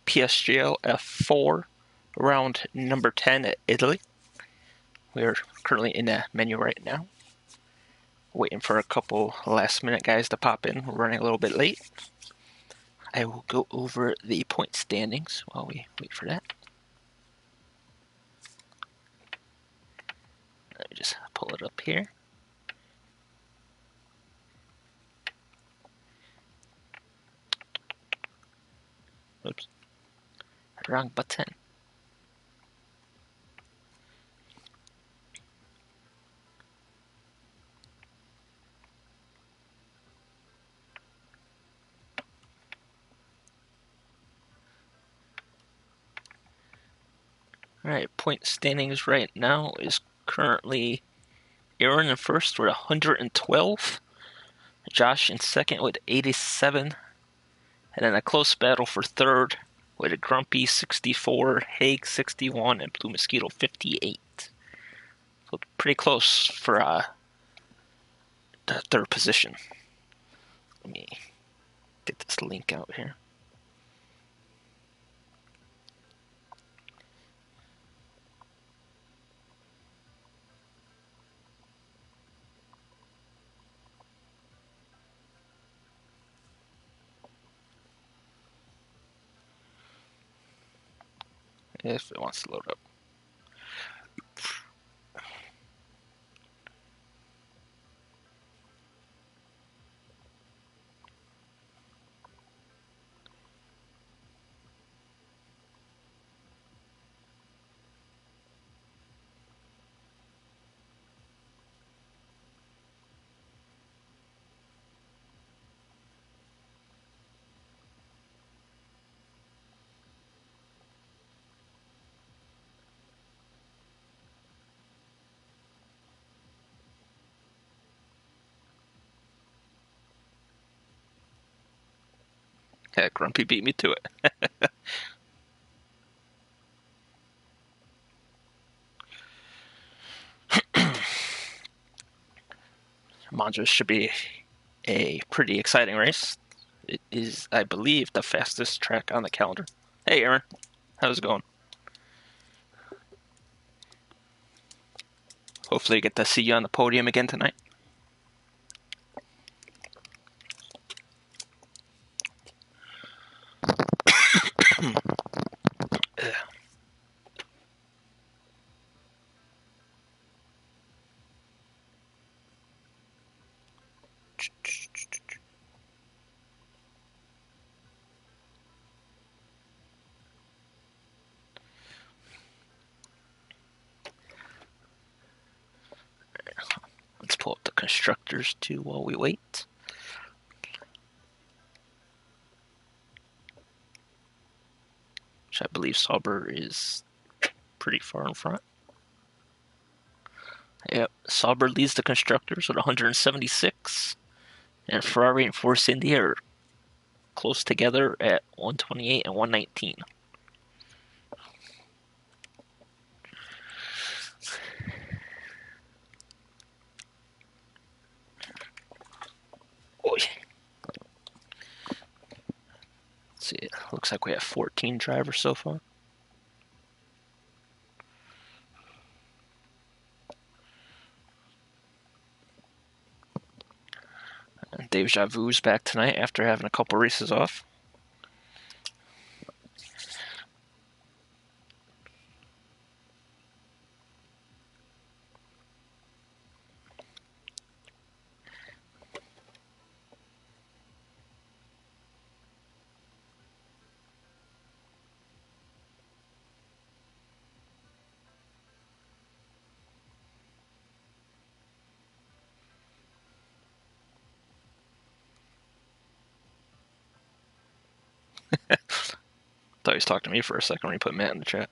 PSGL F4, round number 10 at Italy. We're currently in the menu right now. Waiting for a couple last minute guys to pop in. We're running a little bit late. I will go over the point standings while we wait for that. Let me just pull it up here. Oops. Wrong button. Alright, point standings right now is currently Aaron in first with 112. Josh in second with 87. And then a close battle for third with a Grumpy 64, Haig 61, and Blue Mosquito 58. So pretty close for the third position. Let me get this link out here. If it wants to load up. Yeah, Grumpy beat me to it. Monza should be a pretty exciting race. It is, I believe, the fastest track on the calendar. Hey, Aaron. How's it going? Hopefully I get to see you on the podium again tonight. Let's pull up the constructors too while we wait. Which I believe Sauber is pretty far in front. Yep, Sauber leads the constructors with 176, and Ferrari and Force India are close together at 128 and 119. Oy. Let's see, it looks like we have 14 drivers so far. And Deja Vu's back tonight after having a couple races off. Thought he was talking to me for a second when he put Matt in the chat.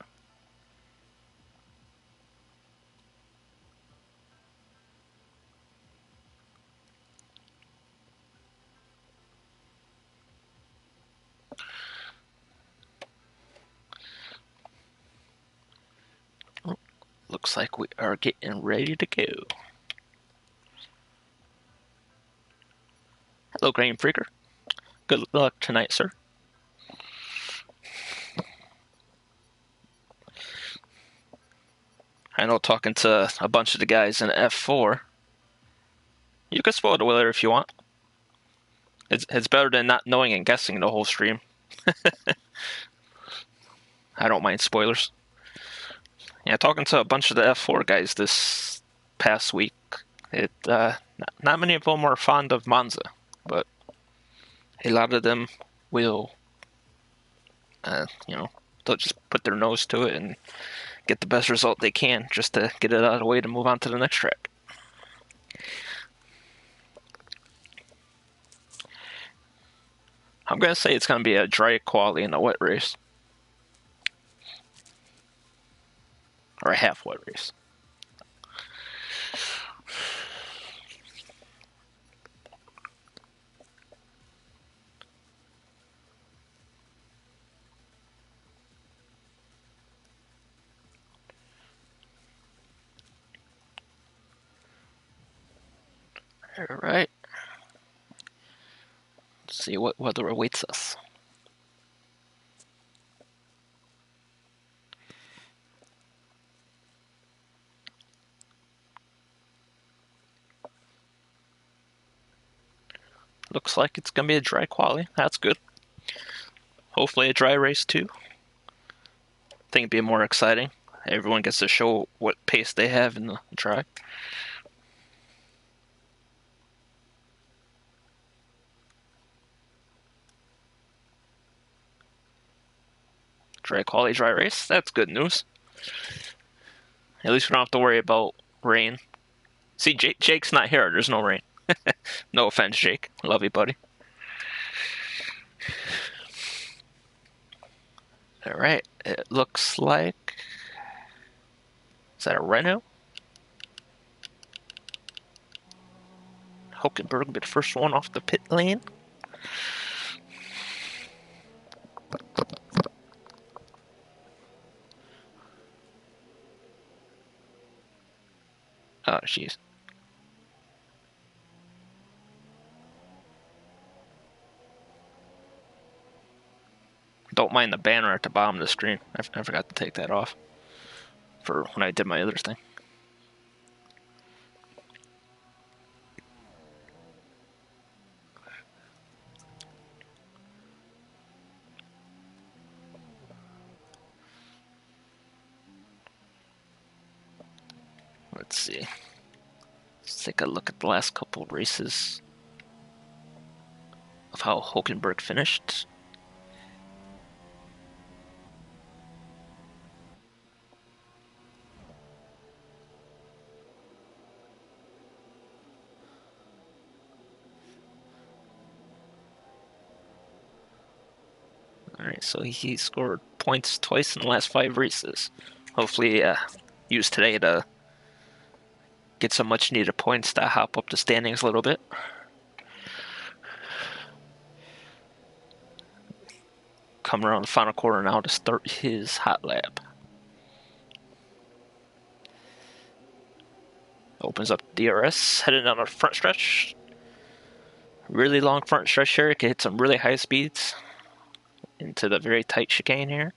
Oh, looks like we are getting ready to go. Hello, Grain Freaker. Good luck tonight, sir. I know talking to a bunch of the guys in F4, you can spoil the weather if you want. It's better than not knowing and guessing the whole stream. I don't mind spoilers. Yeah, talking to a bunch of the F4 guys this past week, not many of them are fond of Monza, but a lot of them will, they'll just put their nose to it and get the best result they can just to get it out of the way to move on to the next track. I'm going to say it's going to be a dry quali and a wet race. Or a half wet race. Alright. Let's see what weather awaits us. Looks like it's going to be a dry quali. That's good. Hopefully a dry race too. I think it'd be more exciting. Everyone gets to show what pace they have in the dry. Dry quali, dry race. That's good news. At least we don't have to worry about rain. See, Jake's not here. There's no rain. No offense, Jake. Love you, buddy. Alright, it looks like... Is that a Renault? Hulkenberg will be the first one off the pit lane. Oh, jeez. Don't mind the banner at the bottom of the screen. I forgot to take that off for when I did my other thing. Let's see. Let's take a look at the last couple of races of how Hulkenberg finished. Alright, so he scored points twice in the last 5 races. Hopefully, use today to get some much needed points to hop up the standings a little bit. Come around the final quarter now to start his hot lap. Opens up DRS, heading down the front stretch. Really long front stretch here. It can hit some really high speeds into the very tight chicane here.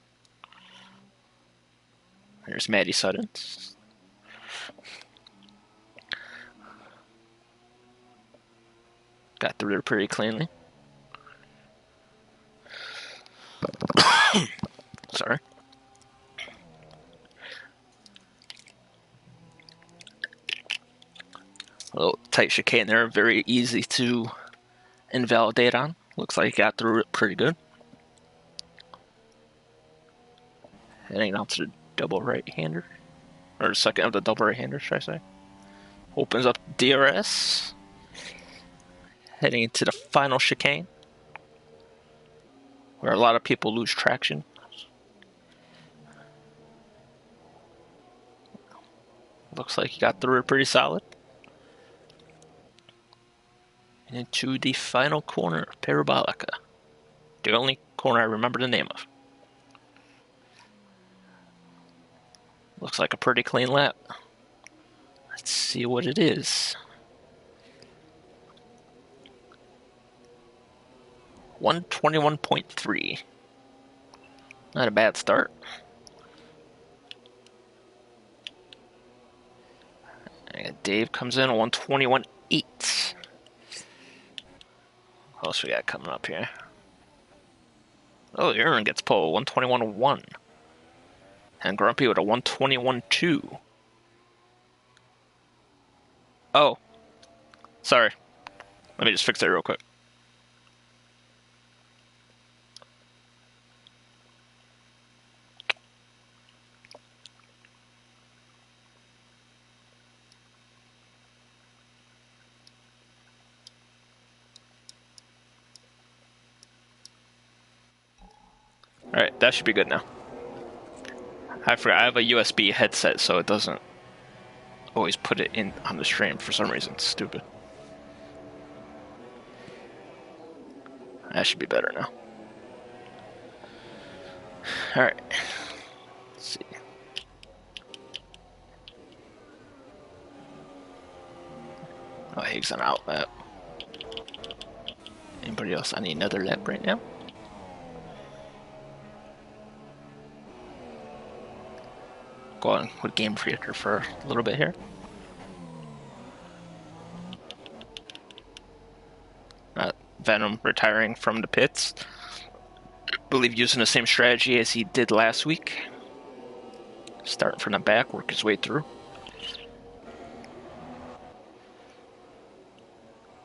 There's Maddie Suddens. Got through there pretty cleanly. Sorry. A little tight chicane there, very easy to invalidate on. Looks like he got through it pretty good. Heading out to the double right-hander. Or second of the double right-hander, should I say. Opens up DRS. Heading into the final chicane, where a lot of people lose traction. Looks like he got through it pretty solid. And into the final corner, Parabolica. The only corner I remember the name of. Looks like a pretty clean lap. Let's see what it is. 121.3. Not a bad start. Dave comes in 121.8. What else we got coming up here? Oh, Aaron gets pole 121.1. And Grumpy with a 121.2. Oh. Sorry. Let me just fix that real quick. Alright, that should be good now. I forgot, I have a USB headset, so it doesn't always put it in on the stream for some reason. It's stupid. That should be better now. Alright. Let's see. Oh, Higgs on out lap. Anybody else on another lap right now? Go on with Game Freaker for a little bit here. Venom retiring from the pits. I believe using the same strategy as he did last week. Starting from the back, work his way through.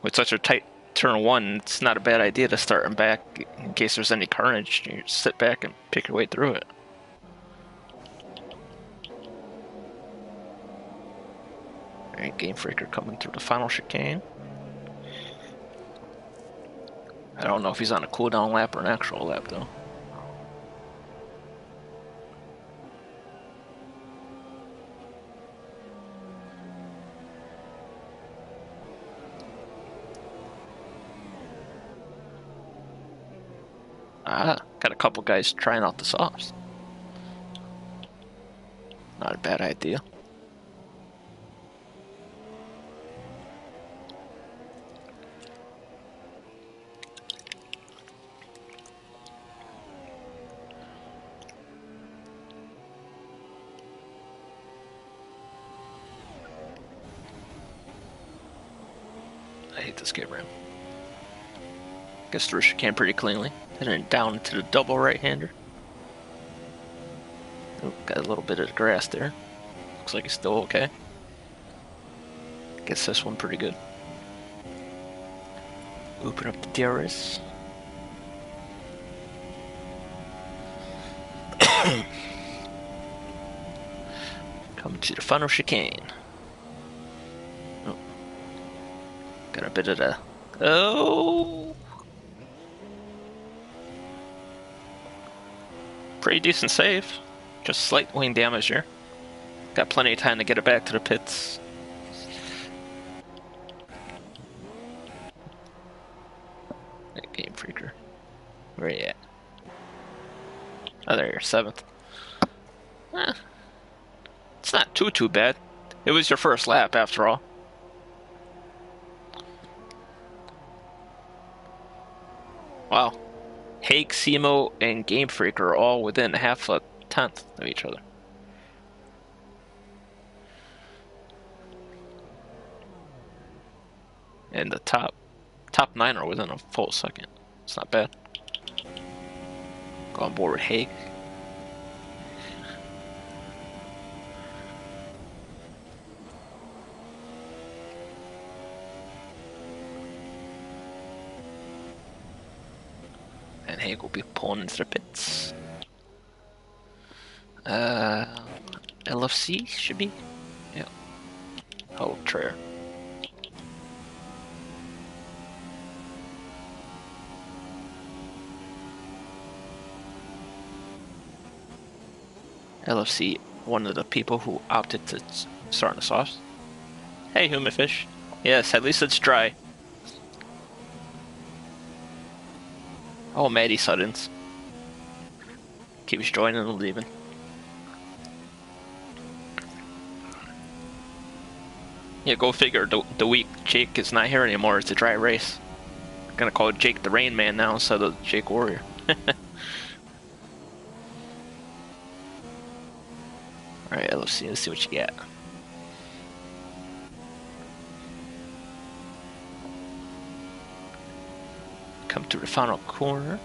With such a tight turn one, it's not a bad idea to start him back in case there's any carnage. You just sit back and pick your way through it. Alright, Game Freaker coming through the final chicane. I don't know if he's on a cooldown lap or an actual lap, though. Got a couple guys trying out the softs. Not a bad idea. I hate this game ramp. Gets through chicane pretty cleanly. And then down into the double right-hander. Oh, got a little bit of grass there. Looks like he's still okay. Gets this one pretty good. Open up the DRS. Coming to the final chicane. Oh. Got a bit of the... Oh! Pretty decent save. Just slight wing damage here. Got plenty of time to get it back to the pits. Game Freaker. Where you at? Oh, there you're, 7th. It's not too bad. It was your first lap, after all. Wow. Hake, Simo, and Game Freak are all within half a tenth of each other. And the top 9 are within a full second. It's not bad. Go on board with Hake. And Hake will be pulling into the pits. LFC should be? Yeah. Oh, Traer. LFC, one of the people who opted to start in the sauce. Hey, human fish. Yes, at least it's dry. Oh, Maddie Suddens. Keeps joining and leaving. Yeah, go figure. The week Jake is not here anymore. It's a dry race. I'm gonna call Jake the Rain Man now instead of Jake Warrior. Alright, let's see what you got. to the final corner.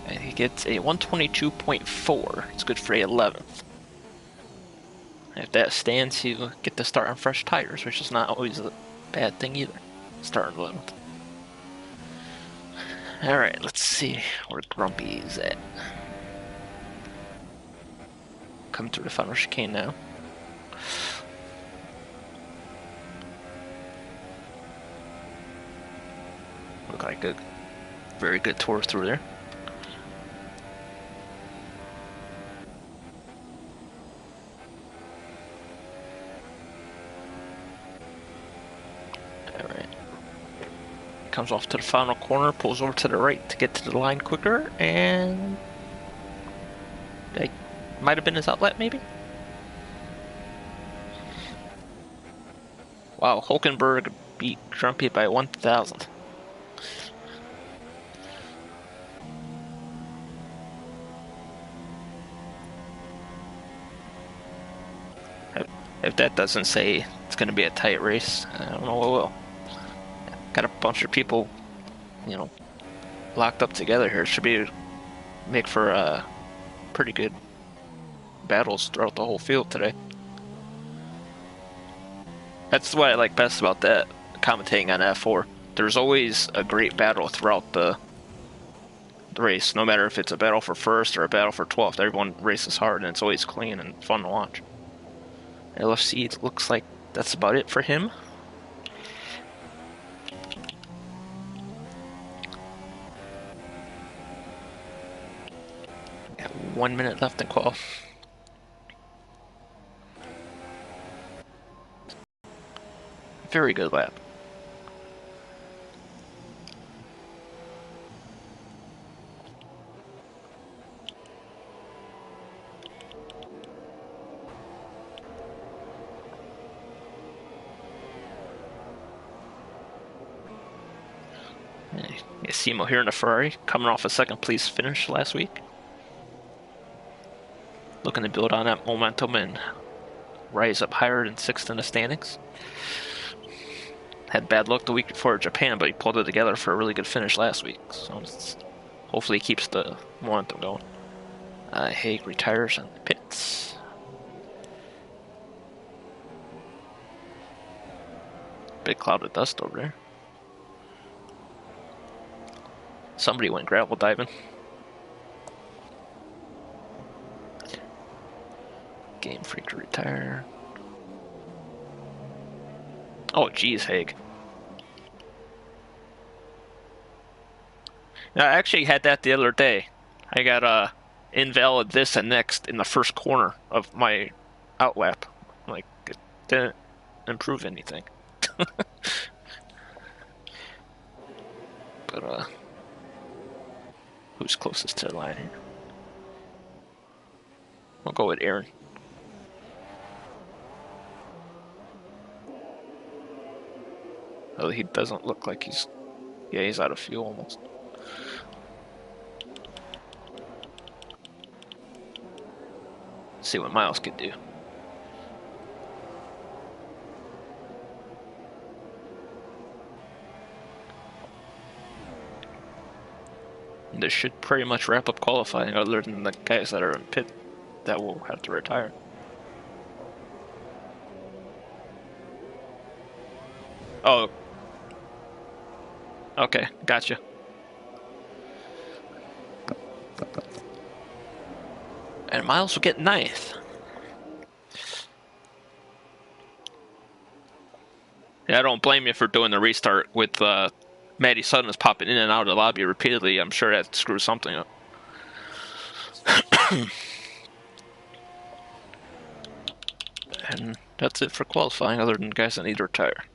And he gets a 122.4. It's good for a 11th. If that stands, he'll get to start on fresh tires, which is not always a bad thing either. Starting 11th. Alright, let's see where Grumpy is at. Come through the final chicane now. Look like a very good tour through there. Alright. Comes off to the final corner, pulls over to the right to get to the line quicker, and that might have been his outlet, maybe? Wow, Hulkenberg beat Grumpy by 1,000. If that doesn't say it's going to be a tight race, I don't know what will. Got a bunch of people, you know, locked up together here. It should be make for pretty good battles throughout the whole field today. That's what I like best about that, commentating on F4. There's always a great battle throughout the race, no matter if it's a battle for first or a battle for 12th. Everyone races hard, and it's always clean and fun to watch. LFC looks like that's about it for him. Got 1 minute left in qual. Very good lap. Simo here in a Ferrari, coming off a second place finish last week. Looking to build on that momentum and rise up higher than 6th in the standings. Had bad luck the week before Japan, but he pulled it together for a really good finish last week. So hopefully he keeps the momentum going. Haig retires on the pits. Big cloud of dust over there. Somebody went gravel diving. Game Freak to retire. Oh, geez, Haig. Now, I actually had that the other day. I got invalid this and next in the first corner of my outlap. Like, it didn't improve anything. But, who's closest to the line here? We'll go with Aaron. Oh, he doesn't look like he's out of fuel almost. Let's see what Miles can do. This should pretty much wrap up qualifying, other than the guys that are in pit that will have to retire. Oh. Okay, gotcha. And Miles will get 9th. Yeah, I don't blame you for doing the restart with Maddie Sutton is popping in and out of the lobby repeatedly. I'm sure that screws something up. And that's it for qualifying, other than guys that need to retire.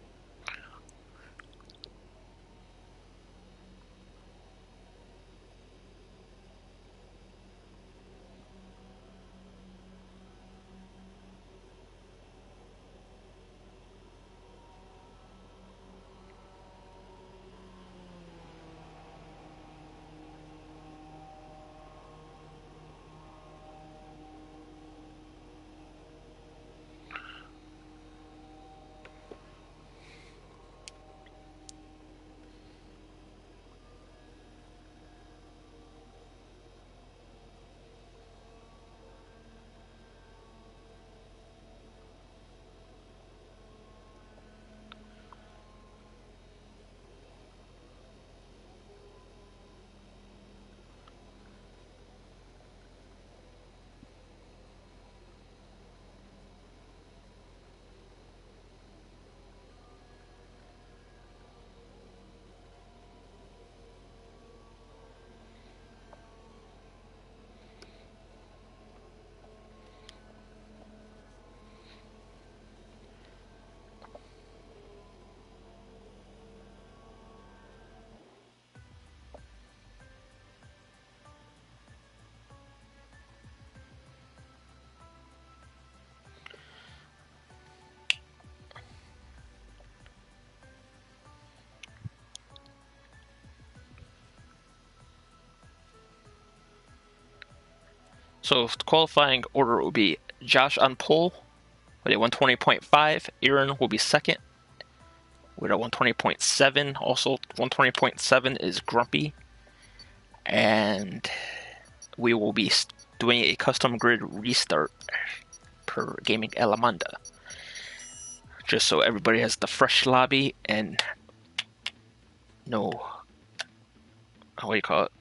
So the qualifying order will be Josh on pole with a 120.5. Aaron will be second with a 120.7. Also 120.7 is Grumpy. And we will be doing a custom grid restart per Gaming Alamanda. Just so everybody has the fresh lobby and no, what do you call it?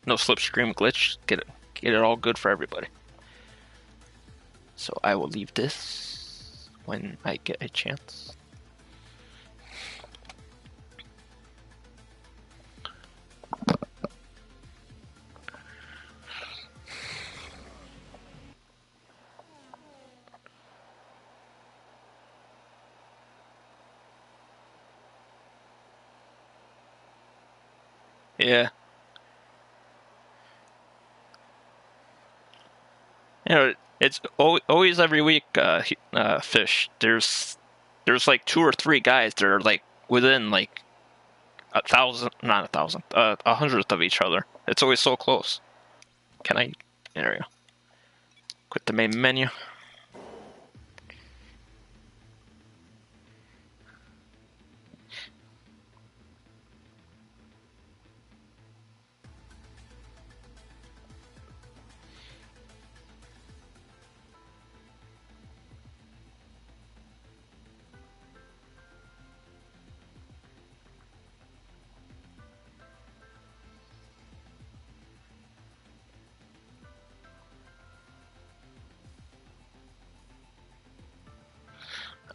No slipstream glitch. Get it all good for everybody. So I will leave this when I get a chance. Yeah. You know, it's always every week, Fish. There's like 2 or 3 guys that are like within like 1,000, not 1,000, 100th of each other. It's always so close. Can I? There we go. Quit the main menu.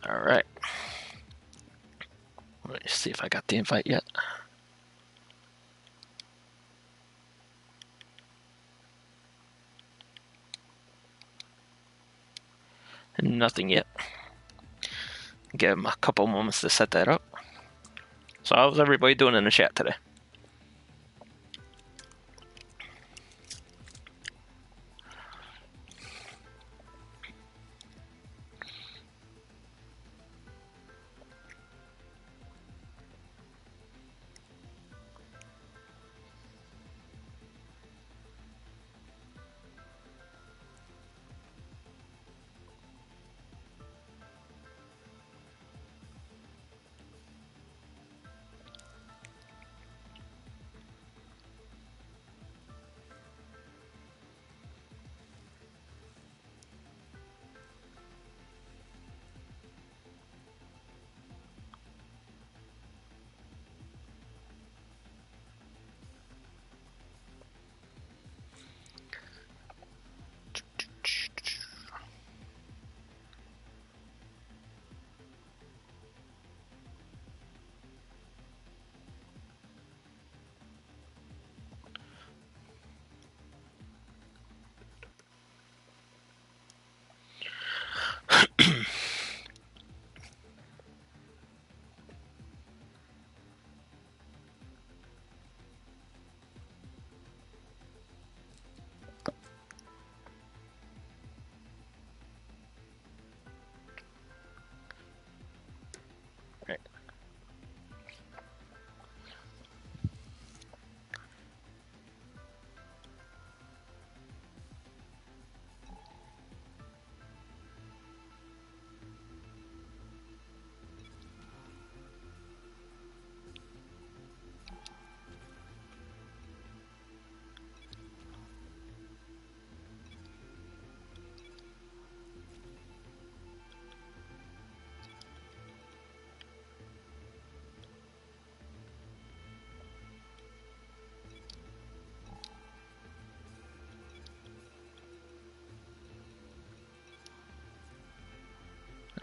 All right. Let me see if I got the invite yet. Nothing yet. Give him a couple moments to set that up. So how's everybody doing in the chat today? Right.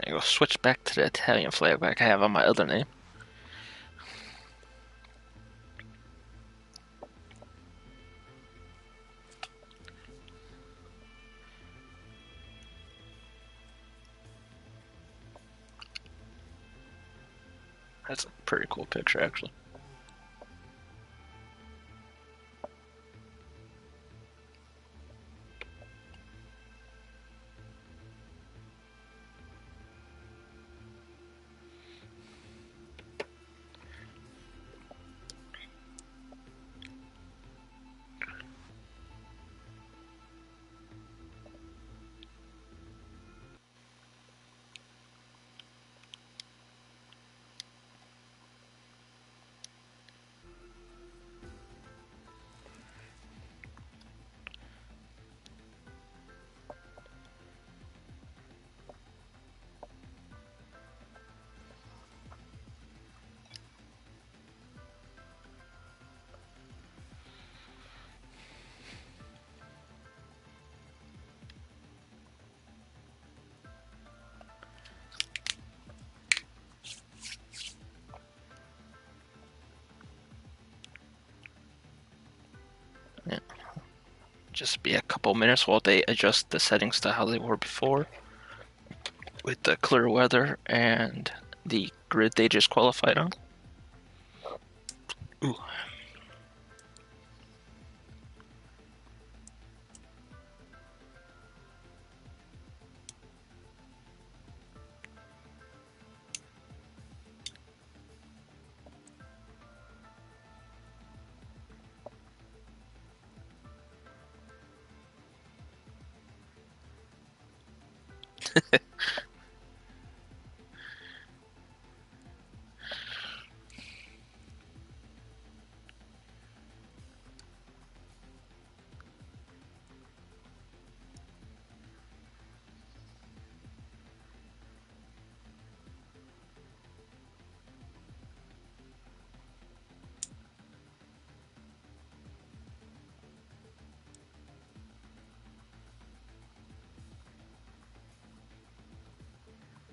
I go switch back to the Italian flag like I have on my other name. That's a pretty cool picture, actually. Yeah. Just be a couple minutes while they adjust the settings to how they were before with the clear weather and the grid they just qualified on. Ooh.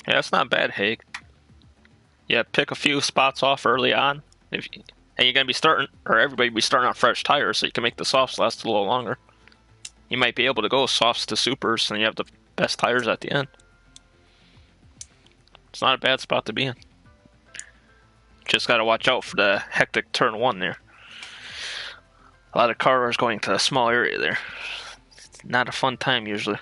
Yeah, that's not bad, Haig. Yeah, pick a few spots off early on. And you're gonna be starting, or everybody be starting on fresh tires, so you can make the softs last a little longer. You might be able to go softs to supers, and you have the best tires at the end. It's not a bad spot to be in. Just gotta watch out for the hectic turn one there. A lot of cars going to a small area there. It's not a fun time usually.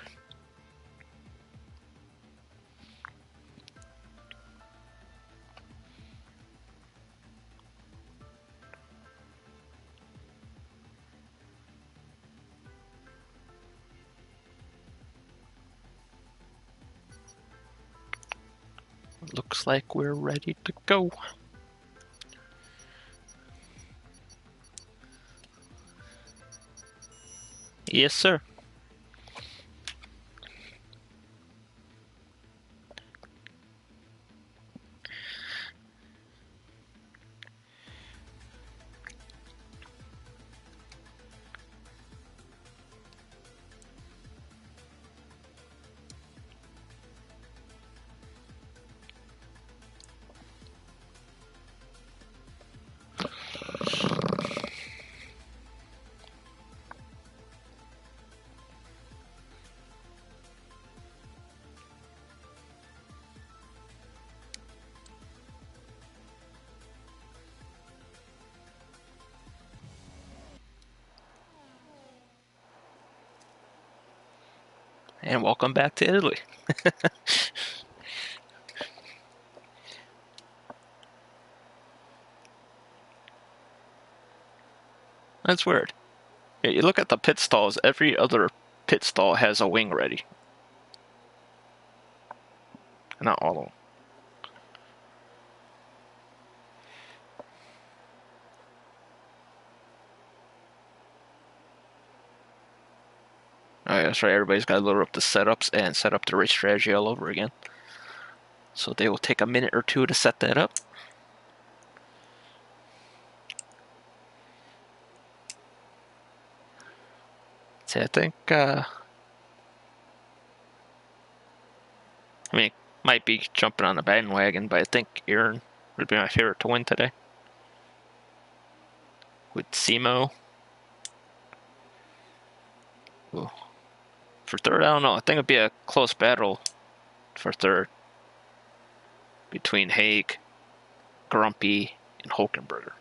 Looks like we're ready to go. Yes, sir. And welcome back to Italy. That's weird. Yeah, you look at the pit stalls, every other pit stall has a wing ready. Not all of them. Oh, yeah, that's right. Everybody's got to load up the setups and set up the race strategy all over again. So they will take a minute or two to set that up. See, I think, I mean, might be jumping on the bandwagon, but I think Aaron would be my favorite to win today. With Simo. Ooh. For third, I don't know. I think it'd be a close battle for third between Haig, Grumpy, and Hulkenberger.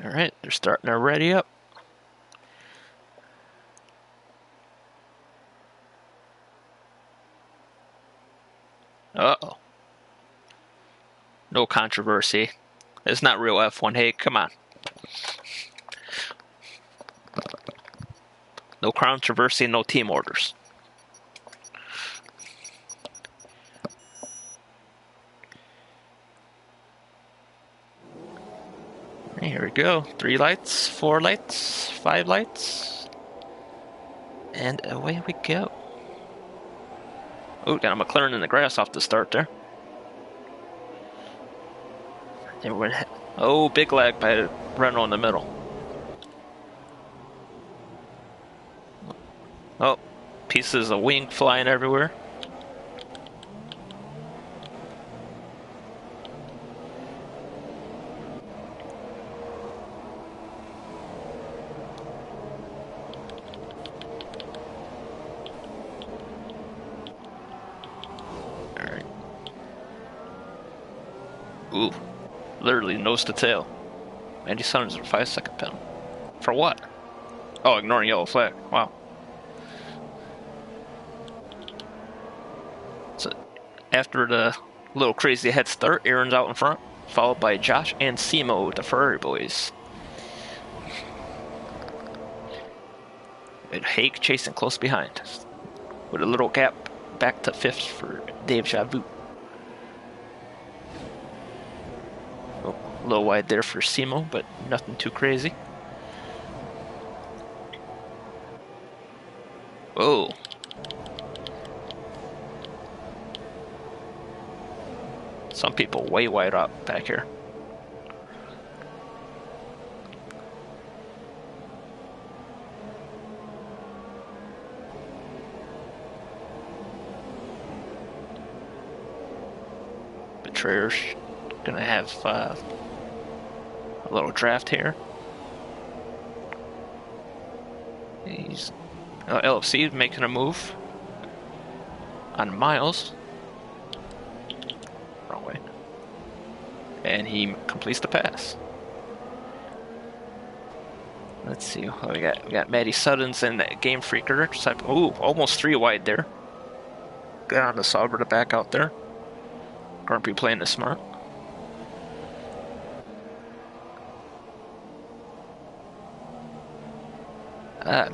All right, they're starting to ready up. Uh-oh. No controversy. It's not real F1. Hey, come on. No controversy, no team orders. Here we go. 3 lights, 4 lights, 5 lights. And away we go. Oh, got a McLaren in the grass off the start there. Oh, big lag by Renault in the middle. Oh, pieces of wing flying everywhere. Alright. Ooh, literally nose to tail. 97 is a 5-second penalty. For what? Oh, ignoring yellow flag. Wow. So after the little crazy head start, Aaron's out in front, followed by Josh and Simo, the Ferrari boys. And Hake chasing close behind, with a little gap back to 5th for Dave Javu. Oh, a little wide there for Simo, but nothing too crazy. Whoa. Some people way wide up back here. Betrayer's gonna have a little draft here. He's LFC making a move on Miles. Wrong way. And he completes the pass. Let's see what we got. We got Matty Suddens and Game Freaker. Ooh, almost 3 wide there. Got on the Sauber to back out there. Grumpy playing this smart.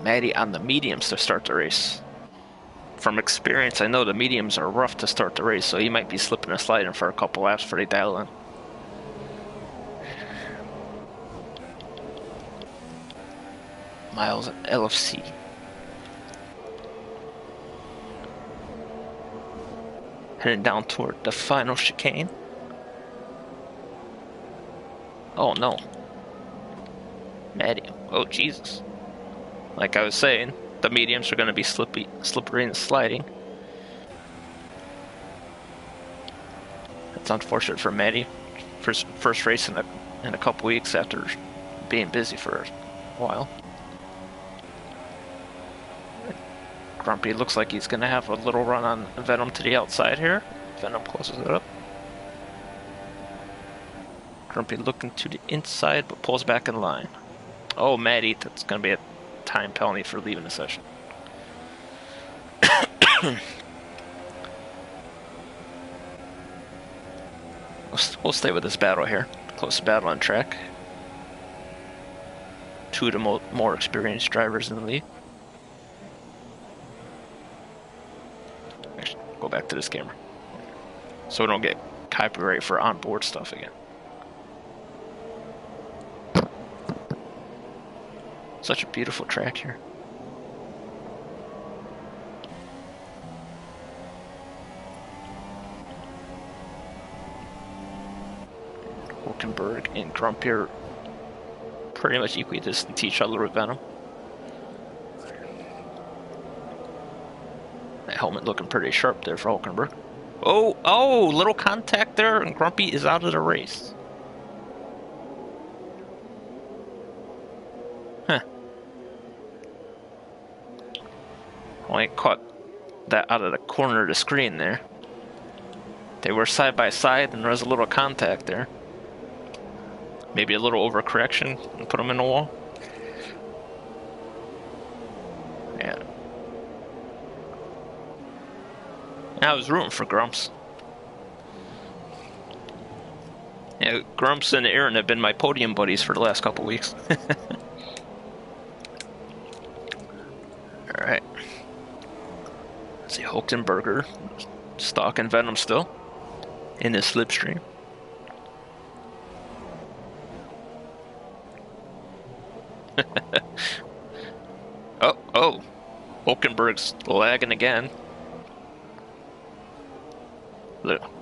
Matty on the mediums to start the race. From experience, I know the mediums are rough to start the race, so he might be slipping and sliding for a couple laps before they dial in. Miles at LFC. Heading down toward the final chicane. Oh no. Matty. Oh Jesus. Like I was saying, the mediums are going to be slippery and sliding. It's unfortunate for Matty. First race in a couple weeks after being busy for a while. Grumpy looks like he's going to have a little run on Venom to the outside here. Venom closes it up. Grumpy looking to the inside, but pulls back in line. Oh, Matty, that's going to be a time penalty for leaving the session. We'll stay with this battle here. Close battle on track. 2 of the more experienced drivers in the league. Actually, go back to this camera, so we don't get copyright for onboard stuff again. Such a beautiful track here. Hulkenberg and Grumpy are pretty much equidistant to each other with Venom. That helmet looking pretty sharp there for Hulkenberg. Oh, little contact there, and Grumpy is out of the race. Huh. Only caught that out of the corner of the screen there. They were side by side, and there was a little contact there. Maybe a little overcorrection and put them in the wall. Yeah. I was rooting for Grumps. Yeah, Grumps and Aaron have been my podium buddies for the last couple weeks. Alright. Let's see, Hulkenberger stalking Venom still in his slipstream. Oh, Hulkenberg's lagging again.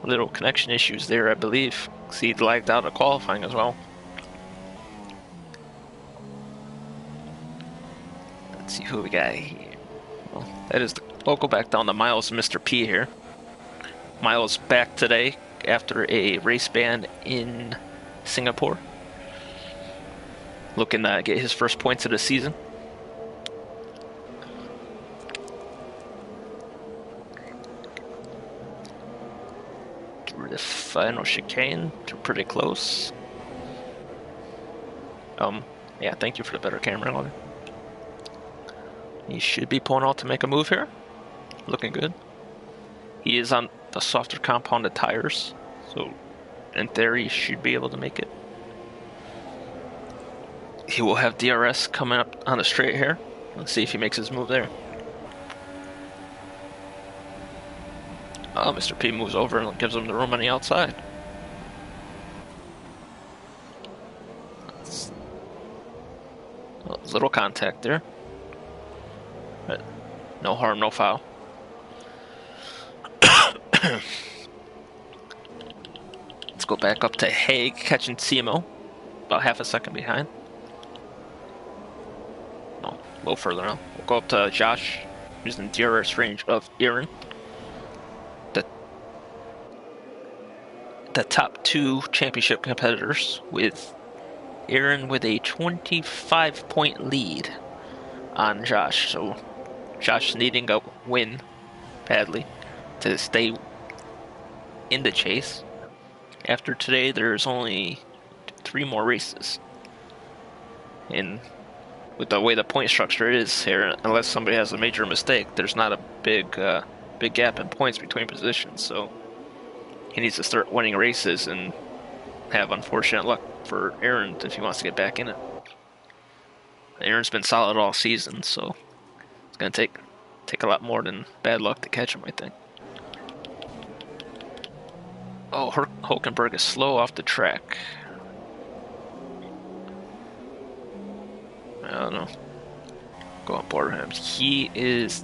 Little connection issues there, I believe. See, he lagged out of qualifying as well. Let's see who we got here. Well, That is the. We'll go back down to Miles and Mr. P here. Miles back today after a race ban in Singapore. Looking to get his first points of the season. Through the final chicane. They're pretty close. Yeah, thank you for the better camera angle. He should be pulling out to make a move here. Looking good. He is on the softer compounded tires, so in theory he should be able to make it. He will have DRS coming up on the straight here. Let's see if he makes his move there. Oh, Mr. P moves over and gives him the room on the outside. Little contact there. But no harm, no foul. Let's go back up to Haig catching CMO. About half a second behind. No, a little further now. We'll go up to Josh, who's in DRS range of Aaron. The top two championship competitors, with Aaron with a 25-point lead on Josh. So Josh needing a win badly to stay in the chase. After today, there's only 3 more races. And with the way the point structure is here, unless somebody has a major mistake, there's not a big gap in points between positions. So he needs to start winning races and have unfortunate luck for Aaron if he wants to get back in it. Aaron's been solid all season, so it's going to take a lot more than bad luck to catch him, I think. Oh, Hulkenberg is slow off the track. I don't know. Go on board him. He is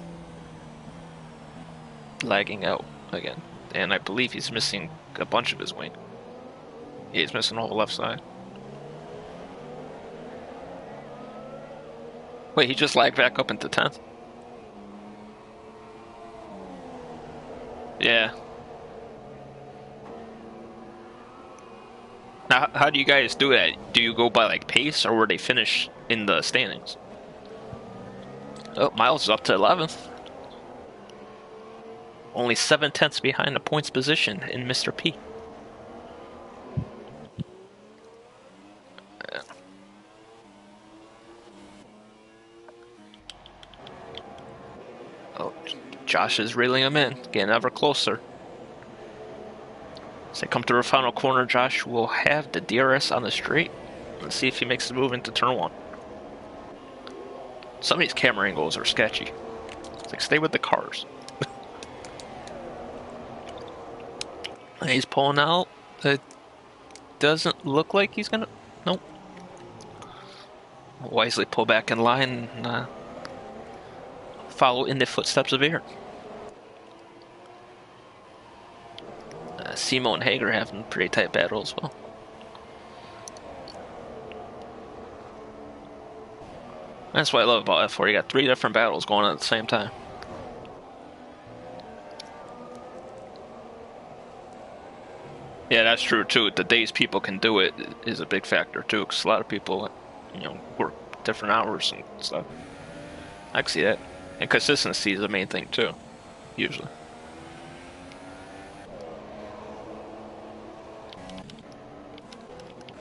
lagging out again. And I believe he's missing a bunch of his wing. Yeah, he's missing the whole left side. Wait, he just lagged back up into 10th? Yeah. Now, how do you guys do that? Do you go by like pace, or where they finish in the standings? Oh, Miles is up to 11th. Only 7/10 behind the points position in Mr. P. Oh, Josh is reeling him in, getting ever closer. As they come to the final corner, Josh will have the DRS on the straight. Let's see if he makes the move into turn 1. Some of these camera angles are sketchy. It's like, stay with the cars. He's pulling out. It doesn't look like he's gonna. Nope. Wisely pull back in line and follow in the footsteps of Aaron. Simo and Hager having a pretty tight battle as well. That's what I love about F4. You got 3 different battles going on at the same time. Yeah, that's true too. The days people can do it is a big factor too, because a lot of people, work different hours and stuff. I can see that. And consistency is the main thing too, usually.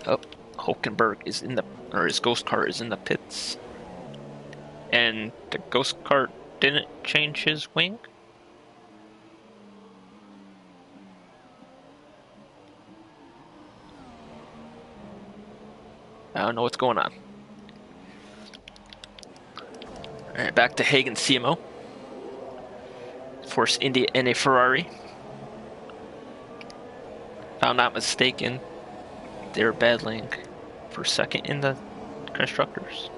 Oh, Hulkenberg is in his ghost car is in the pits. And the ghost car didn't change his wing? I don't know what's going on. Alright, back to Hagen CMO. Force India in a Ferrari. If I'm not mistaken, they're battling for second in the constructors.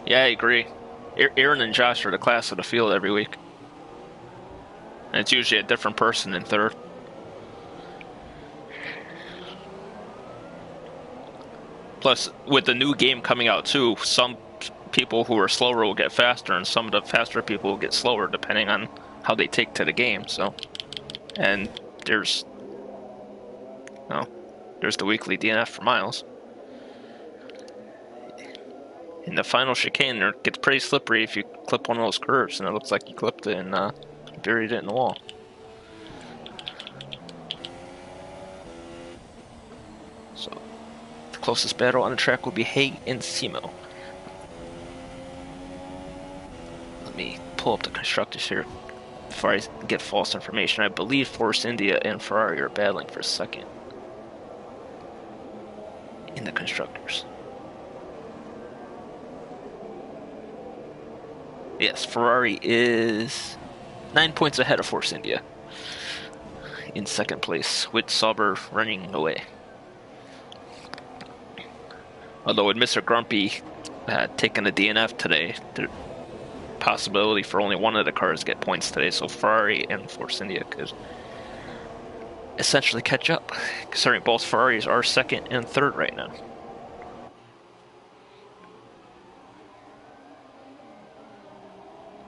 Yeah, I agree. Aaron and Josh are the class of the field every week. And it's usually a different person in third. Plus, with the new game coming out too, some people who are slower will get faster, and some of the faster people will get slower, depending on how they take to the game. So, and there's, oh, there's the weekly DNF for Miles. In the final chicane, it gets pretty slippery if you clip one of those curves, and it looks like you clipped it and buried it in the wall. So, the closest battle on the track will be Haig and Simo. Let me pull up the constructors here before I get false information. I believe Force India and Ferrari are battling for second in the constructors. Yes, Ferrari is 9 points ahead of Force India in second place, with Sauber running away. Although with Mr. Grumpy taking a DNF today, the possibility for only one of the cars to get points today, so Ferrari and Force India could essentially catch up, considering both Ferraris are second and third right now.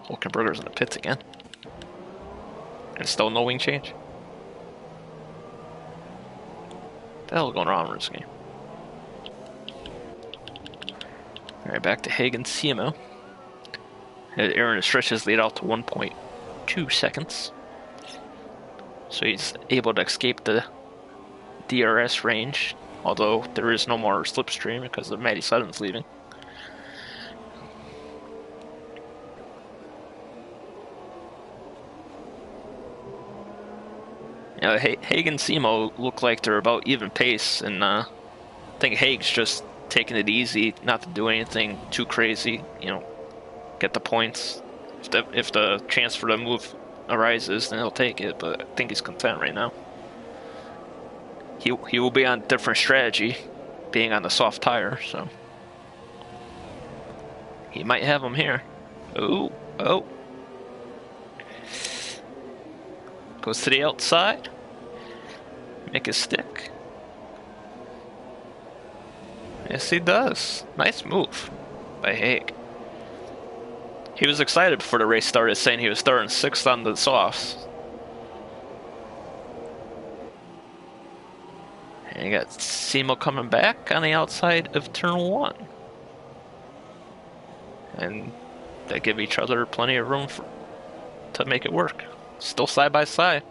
Hulkenberger's in the pits again. And still no wing change. What the hell is going on in this game? Alright, back to Haig and CMO. Aaron has stretched his lead out to 1.2 seconds. So he's able to escape the DRS range, although there is no more slipstream because of Matty Sutton's leaving. Haig and Simo look like they're about even pace, and I think Haig's just taking it easy, not to do anything too crazy, get the points. If the chance for the move arises, then he'll take it, but I think he's content right now. He will be on different strategy, being on the soft tire, so he might have him here. Oh. Goes to the outside. Make it stick. Yes, he does. Nice move by Haig. He was excited before the race started, saying he was starting 6th on the softs. And you got Simo coming back on the outside of turn 1. And they give each other plenty of room to make it work. Still side by side.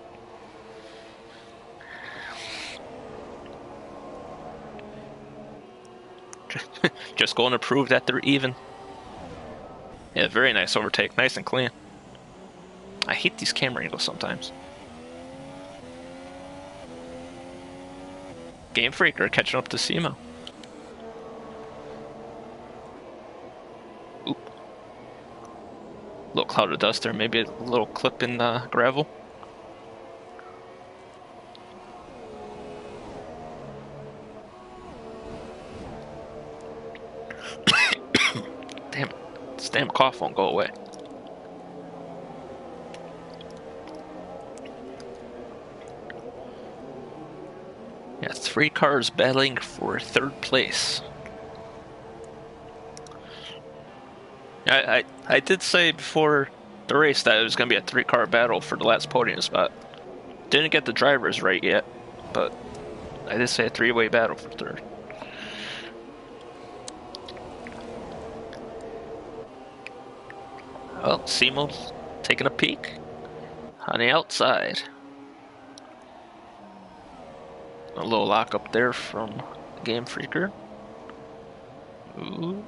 Just going to prove that they're even. Yeah, very nice overtake. Nice and clean. I hate these camera angles sometimes. Game Freaker catching up to Simo. Oop. Little cloud of dust there. Maybe a little clip in the gravel. Damn it. This damn cough won't go away. Yeah, 3 cars battling for 3rd place. I did say before the race that it was going to be a 3-car battle for the last podium spot. Didn't get the drivers right yet, but I did say a 3-way battle for 3rd. Well, Simo's taking a peek on the outside. A little lock up there from Game Freaker. Ooh.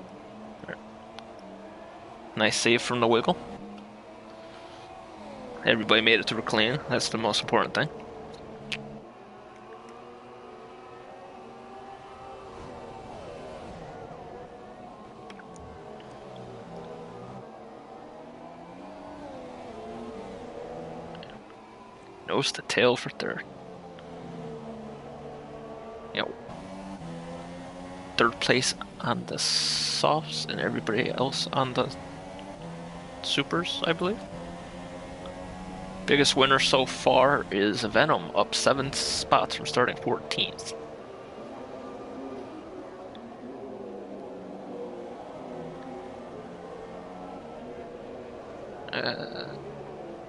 Nice save from the wiggle. Everybody made it through clean. That's the most important thing. Nose to tail for 3rd. 3rd place on the softs and everybody else on the supers, I believe. Biggest winner so far is Venom, up 7 spots from starting 14th.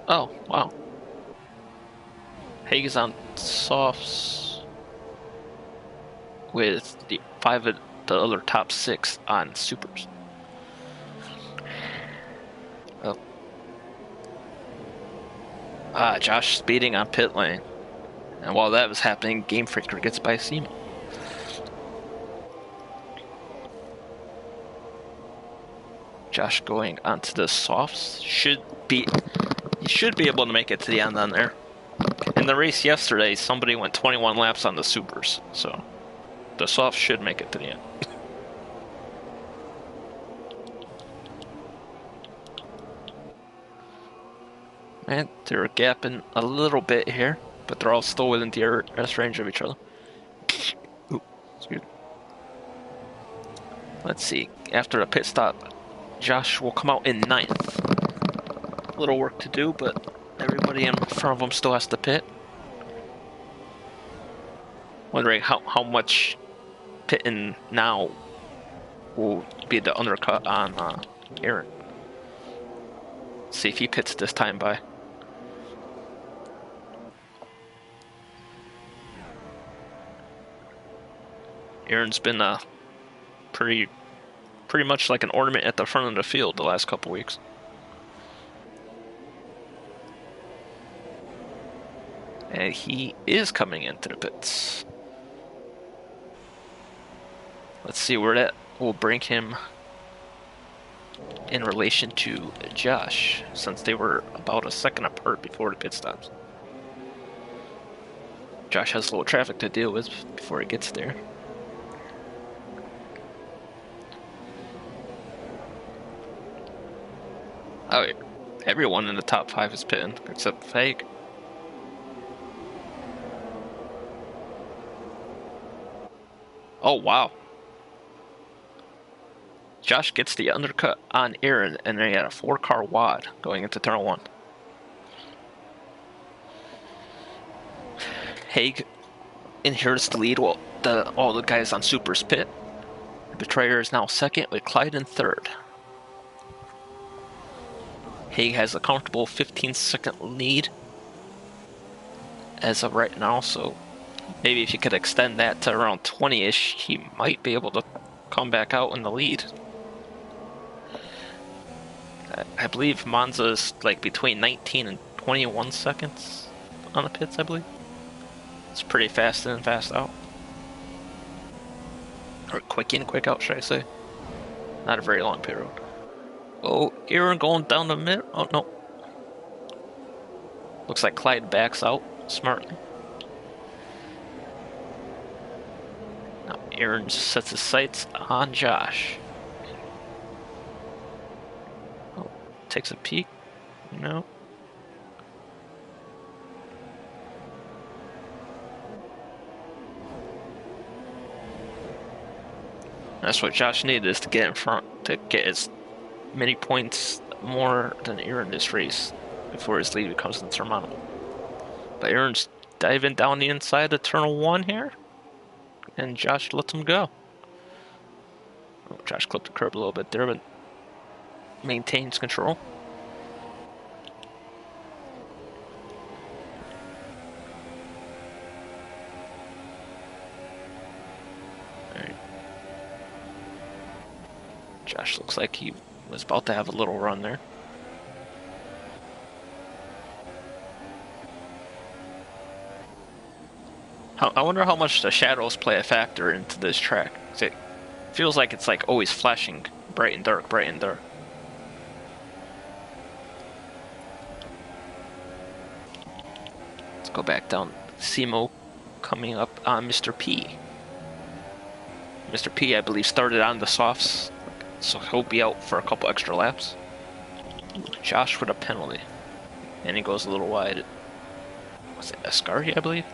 Oh, wow. Haig is on softs with the 5 of the other top 6 on supers. Oh. Josh speeding on pit lane. And while that was happening, Game Freaker gets by SEMA. Josh going onto the softs. He should be able to make it to the end on there. In the race yesterday, somebody went 21 laps on the supers, so the softs should make it to the end. And they're gapping a little bit here, but they're all still within DRS range of each other. Ooh, excuse me. Let's see. After a pit stop, Josh will come out in 9th. A little work to do, but everybody in front of him still has to pit. Wondering how much pitting now will be the undercut on Aaron. See if he pits this time by. Aaron's been pretty much like an ornament at the front of the field the last couple weeks. And he is coming into the pits. Let's see where that will bring him in relation to Josh, since they were about a second apart before the pit stops. Josh has a little traffic to deal with before he gets there. Oh, everyone in the top 5 is pitting, except Fake. Oh, wow. Josh gets the undercut on Aaron, and they had a 4-car wad going into turn 1. Haig inherits the lead while all the guys on supers pit. Betrayer is now 2nd with Clyde in 3rd. Haig has a comfortable 15-second lead as of right now, so maybe if you could extend that to around 20-ish, he might be able to come back out in the lead. I believe Monza's like between 19 and 21 seconds on the pits, I believe. It's pretty fast in and fast out. Or quick in, quick out, should I say. Not a very long pit road. Oh, Aaron going down the mid. Oh, no. Looks like Clyde backs out smartly. Now Aaron sets his sights on Josh. Oh, takes a peek. No. That's what Josh needed, is to get in front, to get as many points more than Aaron this race before his lead becomes insurmountable. But Aaron's diving down the inside of turn 1 here, and Josh lets him go. Oh, Josh clipped the curb a little bit there, but maintains control. Alright. Josh looks like he was about to have a little run there. I wonder how much the shadows play a factor into this track. It feels like it's like always flashing bright and dark, bright and dark. Let's go back down. Simo coming up on Mr. P. Mr. P, I believe, started on the softs, so he'll be out for a couple extra laps. Josh with a penalty. And he goes a little wide. Was it Ascari, I believe?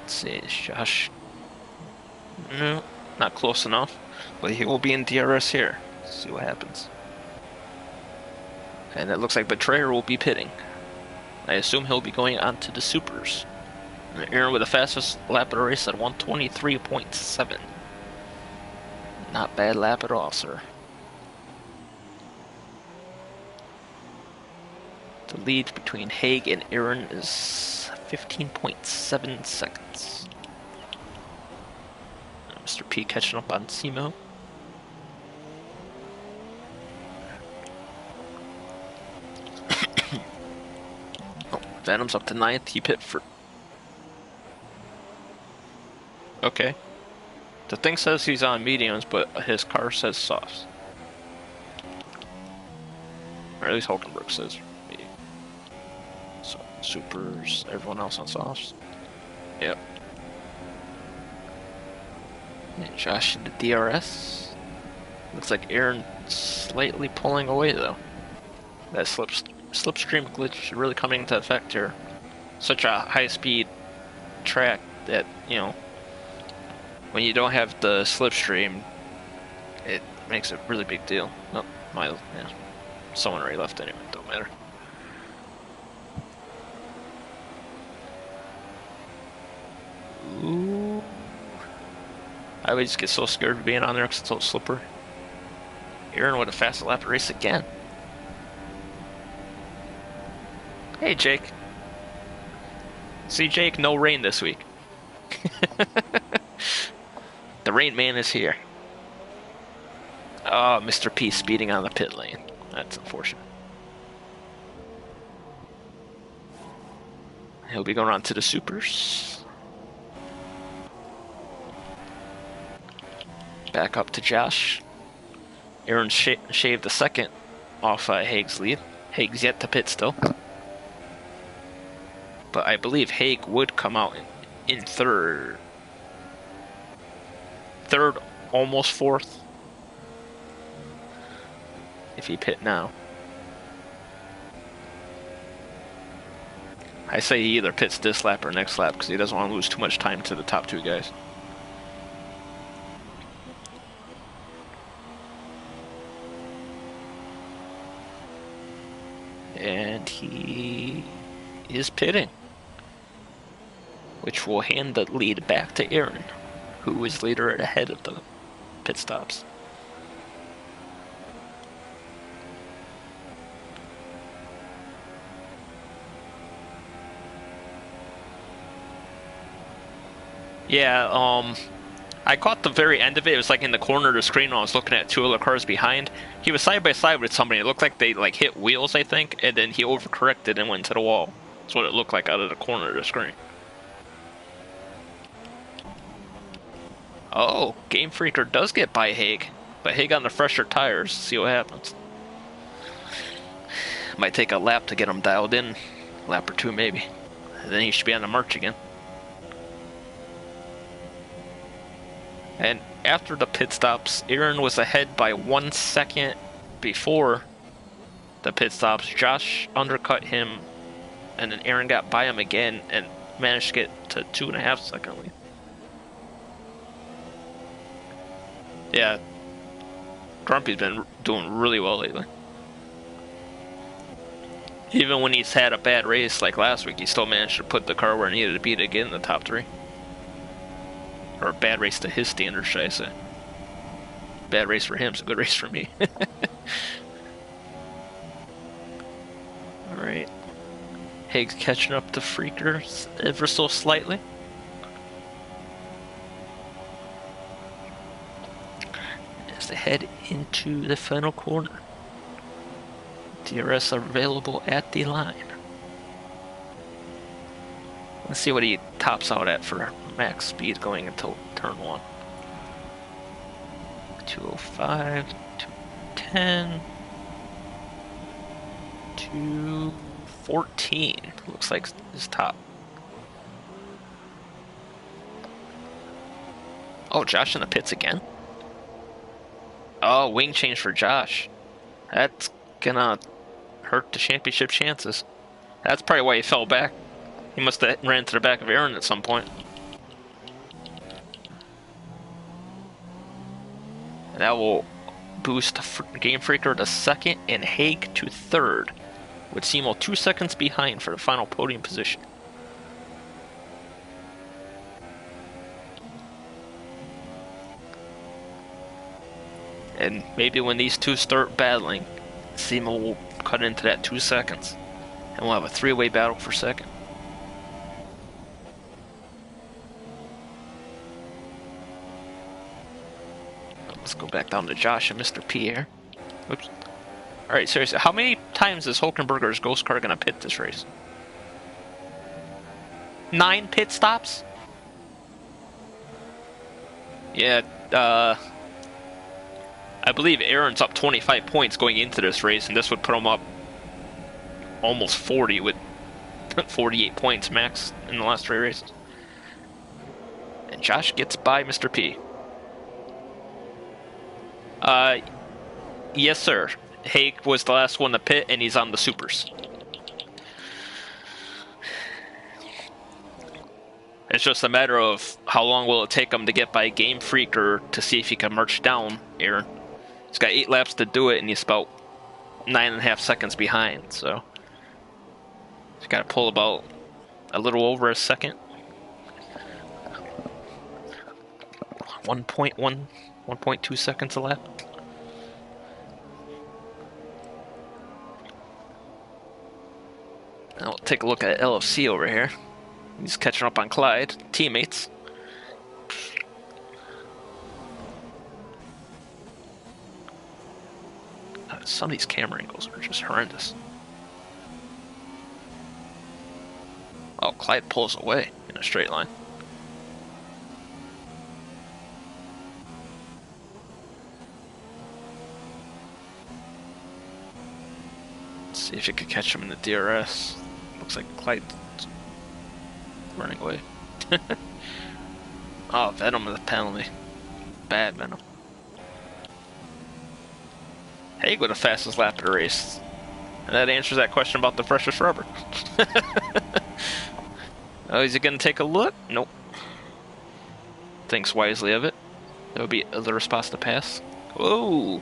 Let's see, is Josh... No, not close enough. But he will be in DRS here. Let's see what happens. And it looks like Betrayer will be pitting. I assume he'll be going on to the supers. And Aaron with the fastest lap of the race at 123.7. Not bad lap at all, sir. The lead between Haig and Aaron is 15.7 seconds. Mr. P catching up on Simo. Oh, Venom's up to 9th. He pit for... Okay. The thing says he's on mediums, but his car says softs. Or at least Hulkenberg says medium. So, supers, everyone else on softs. Yep. And Josh in the DRS. Looks like Aaron slightly pulling away though. That slipstream glitch really coming into effect here. Such a high-speed track that, you know, when you don't have the slipstream, it makes a really big deal. Oh, yeah. Someone already left anyway, don't matter. Ooh. I always just get so scared of being on there because it's so slippery. Aaron with a fast lap race again. Hey, Jake. See, Jake, no rain this week. The rain man is here. Oh, Mr. P speeding on the pit lane. That's unfortunate. He'll be going on to the supers. Back up to Josh. Aaron shaved a second off Haig's lead. Haig's yet to pit still. But I believe Haig would come out in third. Third, almost fourth. If he pit now. I say he either pits this lap or next lap because he doesn't want to lose too much time to the top two guys. And he is pitting, which will hand the lead back to Aaron, who is later ahead of the pit stops. Yeah, I caught the very end of it. It was like in the corner of the screen when I was looking at two other cars behind. He was side by side with somebody. It looked like they like hit wheels, I think, and then he overcorrected and went to the wall. That's what it looked like out of the corner of the screen. Oh, Game Freaker does get by Haig, but Haig on the fresher tires. See what happens. Might take a lap to get him dialed in. Lap or two, maybe. And then he should be on the march again. And after the pit stops, Aaron was ahead by 1 second before the pit stops. Josh undercut him, and then Aaron got by him again and managed to get to 2.5 second lead. Yeah, Grumpy's been doing really well lately. Even when he's had a bad race like last week, he still managed to put the car where it needed to be to get in the top 3. Or a bad race to his standards, should I say. Bad race for him, it's a good race for me. Alright. Haig's catching up to Freaker ever so slightly. As they head into the final corner. DRS are available at the line. Let's see what he tops out at for max speed going until turn 1. 205, 210, 214 looks like his top. Oh, Josh in the pits again? Oh, wing change for Josh. That's gonna hurt the championship chances. That's probably why he fell back. He must have ran to the back of Aaron at some point. That will boost Game Freaker to second and Haig to third, with Simo 2 seconds behind for the final podium position. And maybe when these two start battling, SEMA will cut into that 2 seconds. And we'll have a three-way battle for second. Let's go back down to Josh and Mr. P here. Oops. Alright, seriously, how many times is Hulkenberger's ghost car gonna pit this race? 9 pit stops? Yeah, I believe Aaron's up 25 points going into this race, and this would put him up almost 40 with 48 points max in the last 3 races. And Josh gets by Mr. P. Yes, sir. Haig was the last one to pit, and he's on the supers. It's just a matter of how long will it take him to get by Game Freak or to see if he can march down Aaron. He's got 8 laps to do it, and he's about 9.5 seconds behind, so he's got to pull about a little over a second. 1.2 seconds a lap. Now we'll take a look at LFC over here. He's catching up on Clyde, teammates. Some of these camera angles are just horrendous. Oh, Clyde pulls away in a straight line. Let's see if you could catch him in the DRS. Looks like Clyde's running away. Oh, Venom with a penalty. Bad Venom. Haig with the fastest lap of the race. And that answers that question about the freshest rubber. Oh, is he going to take a look? Nope. Thinks wisely of it. That would be the response to pass. Whoa!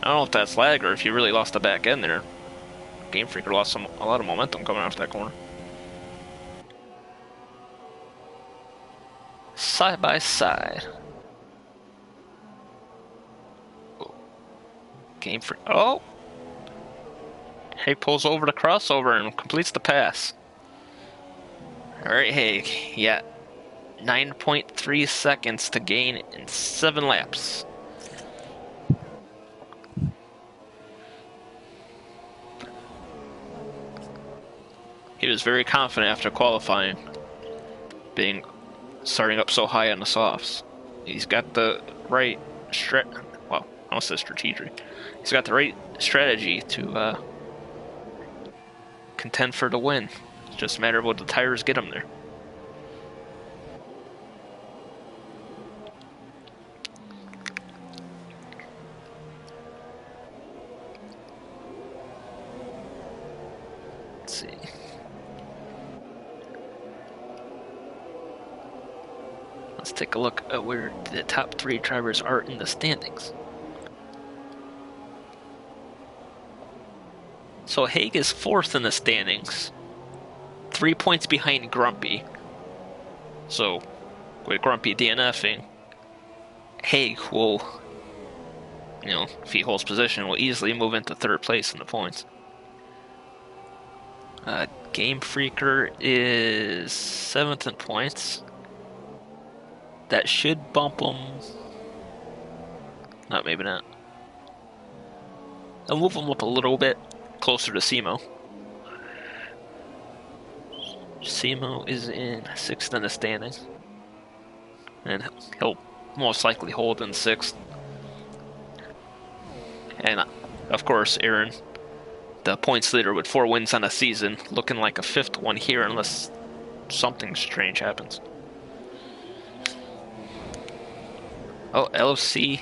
I don't know if that's lag or if you really lost the back end there. Game Freaker lost a lot of momentum coming off that corner. Side by side. Game Freak. Oh! Haig pulls over the crossover and completes the pass. Alright, Haig. Yeah. 9.3 seconds to gain in 7 laps. He was very confident after qualifying, starting up so high on the softs. He's got the right well, I almost said strategy. He's got the right strategy to contend for the win. It's just a matter of what the tires get him there. Let's see. Let's take a look at where the top 3 drivers are in the standings. So Haig is 4th in the standings, 3 points behind Grumpy. So with Grumpy DNFing, Haig will, if he holds position, will easily move into 3rd place in the points. Game Freaker is 7th in points. That should bump him. Not, maybe not. I'll move him up a little bit closer to Simo. Simo is in 6th in the standings. And he'll most likely hold in 6th. And, of course, Aaron, the points leader with 4 wins on a season, looking like a 5th one here unless something strange happens. Oh, LFC,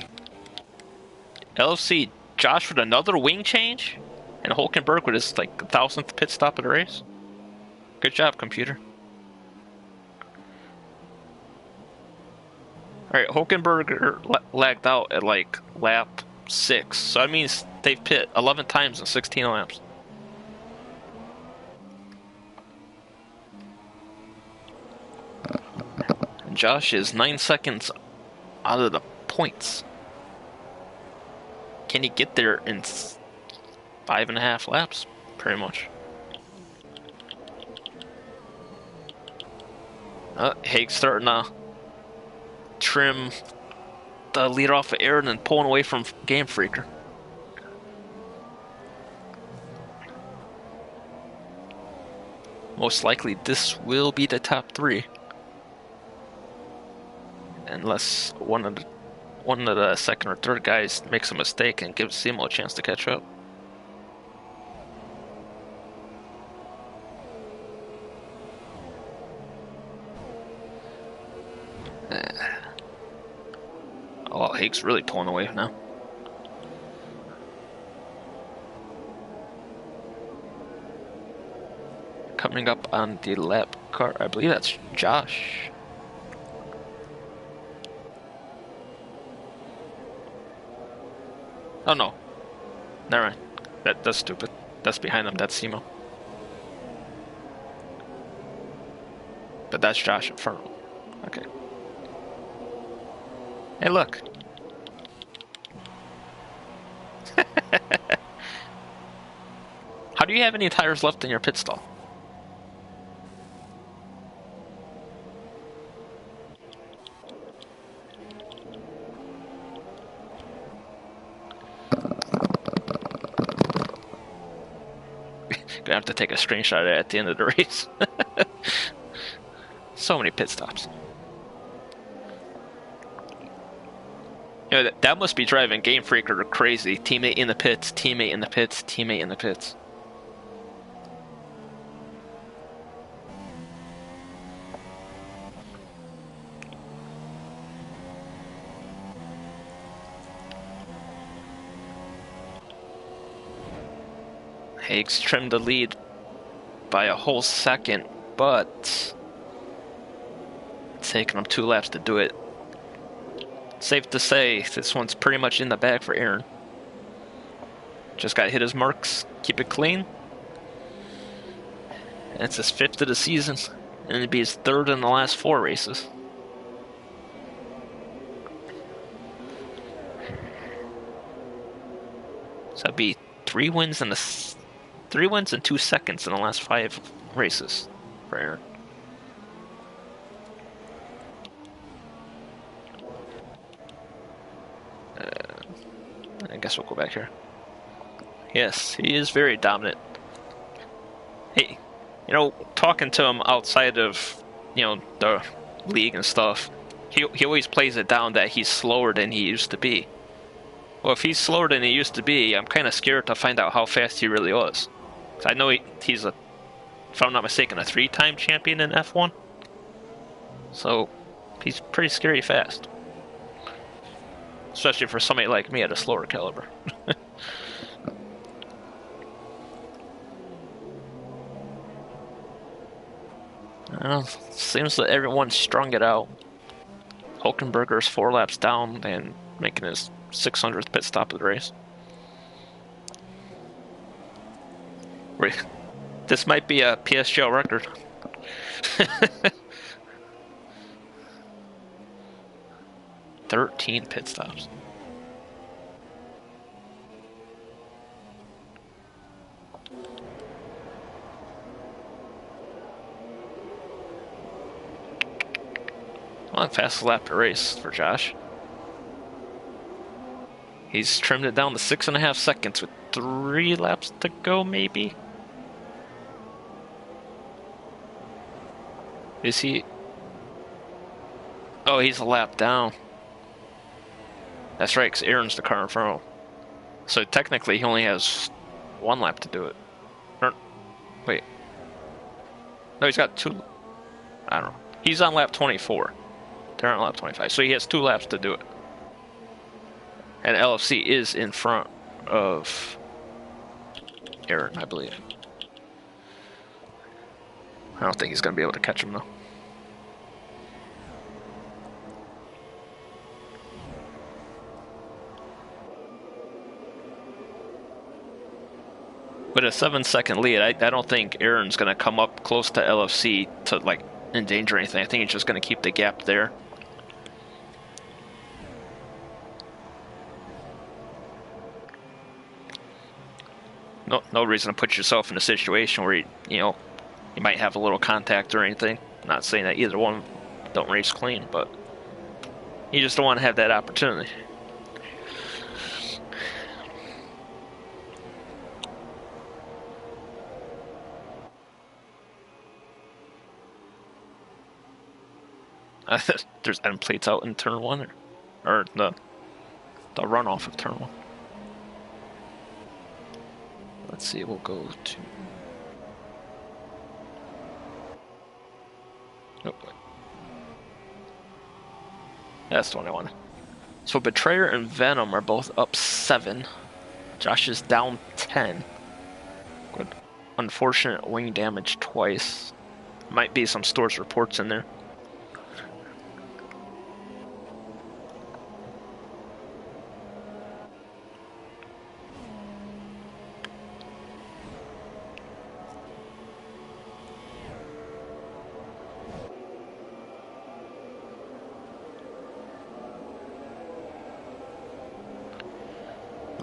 Josh with another wing change? And Hulkenberg with his, 1,000th pit stop of the race? Good job, computer. Alright, Hulkenberg lagged out at, lap 6. So that means they've pit 11 times in 16 laps. And Josh is 9 seconds out of the points. Can he get there in 5.5 laps? Pretty much. Haig's starting to trim the lead off of Aaron and pulling away from Game Freaker. Most likely this will be the top 3. Unless one of the second or third guys makes a mistake and gives Simo a chance to catch up. Oh, Haig's really pulling away now. Coming up on the lap car, I believe that's Josh. Oh no, never mind. That's stupid. That's behind them. That's Simo. But that's Josh in front of him. Okay. Hey, look. How do you have any tires left in your pit stall? Gonna have to take a screenshot of it at the end of the race. So many pit stops. You know, that must be driving Game Freaker crazy. Teammate in the pits, teammate in the pits, teammate in the pits. Haig's trimmed the lead by a whole second, but it's taking him 2 laps to do it. Safe to say, this one's pretty much in the bag for Aaron. Just got to hit his marks, keep it clean. And it's his 5th of the season, and it'd be his 3rd in the last 4 races. So that'd be 3 wins in 2 seconds in the last 5 races for Aaron. I guess we'll go back here. Yes, he is very dominant. Hey, you know, talking to him outside of, you know, the league and stuff, he always plays it down that he's slower than he used to be. Well, if he's slower than he used to be, I'm kind of scared to find out how fast he really was. I know he's a, if I'm not mistaken, a 3-time champion in F1. So he's pretty scary fast. Especially for somebody like me at a slower caliber. Seems that everyone strung it out. Hulkenberger's 4 laps down and making his 600th pit stop of the race. This might be a PSGL record. 13 pit stops. Well, fastest lap per race for Josh. He's trimmed it down to 6.5 seconds with 3 laps to go, maybe? Is he? Oh, he's a lap down. That's right, because Aaron's the car in front of him. So technically, he only has 1 lap to do it. Or, wait. No, he's got 2. I don't know. He's on lap 24. They're on lap 25. So he has 2 laps to do it. And LFC is in front of Aaron, I believe. I don't think he's going to be able to catch him, though. With a 7-second lead, I don't think Aaron's going to come up close to LFC to, like, endanger anything. I think he's just going to keep the gap there. no reason to put yourself in a situation where you might have a little contact or anything. I'm not saying that either one don't race clean, but you just don't want to have that opportunity. There's end plates out in turn one, or the runoff of turn one. Let's see, we'll go to. Oh, that's the one I wanted. So Betrayer and Venom are both up 7. Josh is down 10. Good. Unfortunate wing damage twice. Might be some stores reports in there.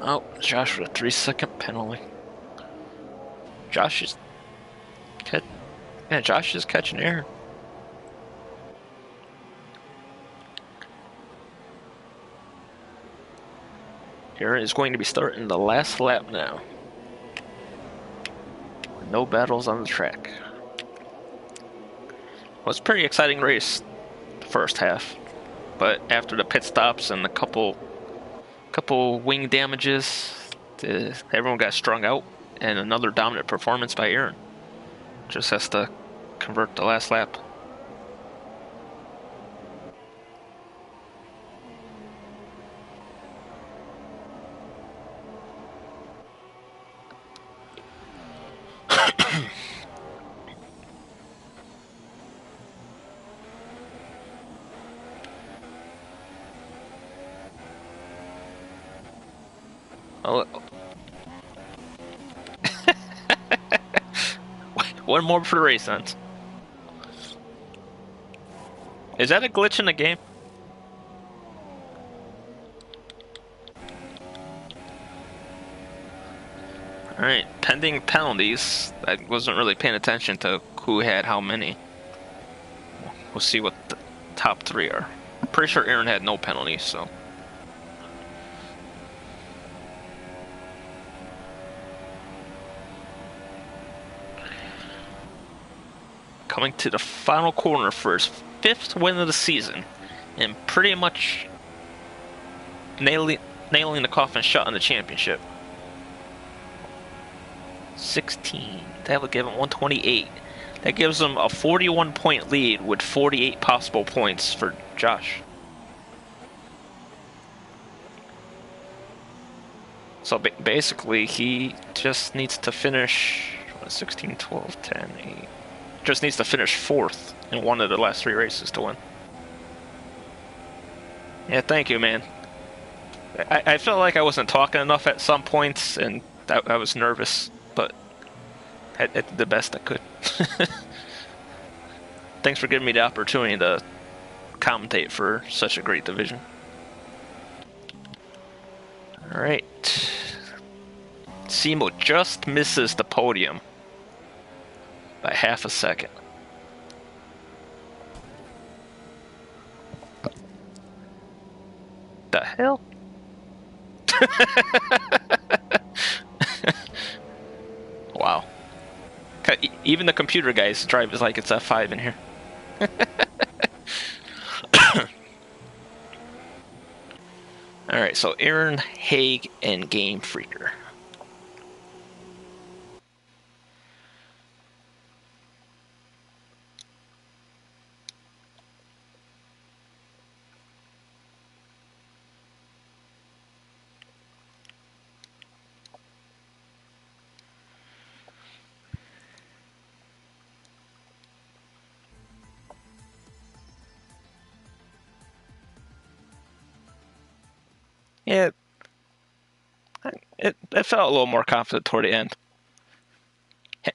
Oh, Josh with a 3-second penalty. Josh is catching air. Aaron is going to be starting the last lap now. No battles on the track. Well, it's a pretty exciting race, the first half. But after the pit stops and a couple wing damages, everyone got strung out, and another dominant performance by Aaron. Just has to convert the last lap. Oh. One more for the race ends. Is that a glitch in the game? Alright, pending penalties. I wasn't really paying attention to who had how many. We'll see what the top 3 are. Pretty sure Aaron had no penalties, so. Coming to the final corner for his 5th win of the season, and pretty much nailing the coffin shut on the championship. 16. That would give him 128. That gives him a 41-point lead with 48 possible points for Josh. So basically, he just needs to finish 16, 12, 10, 8. Just needs to finish 4th in one of the last 3 races to win. Yeah, thank you, man. I felt like I wasn't talking enough at some points, and I was nervous, but I did the best I could. Thanks for giving me the opportunity to commentate for such a great division. Alright. Simo just misses the podium by half a second. The hell? Wow. Even the computer guys drive is like it's F5 in here. Alright, so Aaron, Haig, and Game Freaker. Yeah, it felt a little more confident toward the end.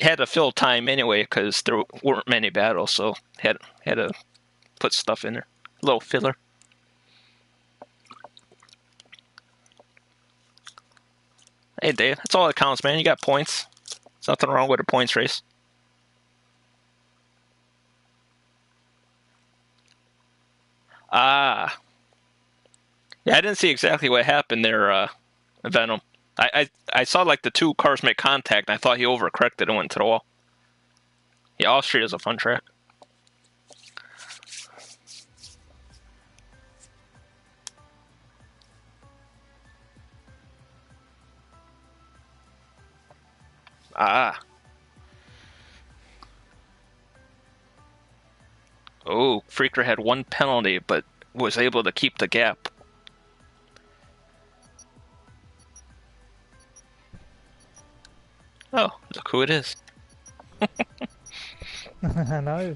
Had to fill time anyway because there weren't many battles, so had to put stuff in there. A little filler. Hey, Dave, that's all that counts, man. You got points. There's nothing wrong with a points race. Ah, yeah, I didn't see exactly what happened there, Venom. I saw like the two cars make contact, and I thought he overcorrected and went to the wall. Yeah, Austria is a fun track. Ah. Oh, Freaker had one penalty, but was able to keep the gap. Oh, look who it is. I know.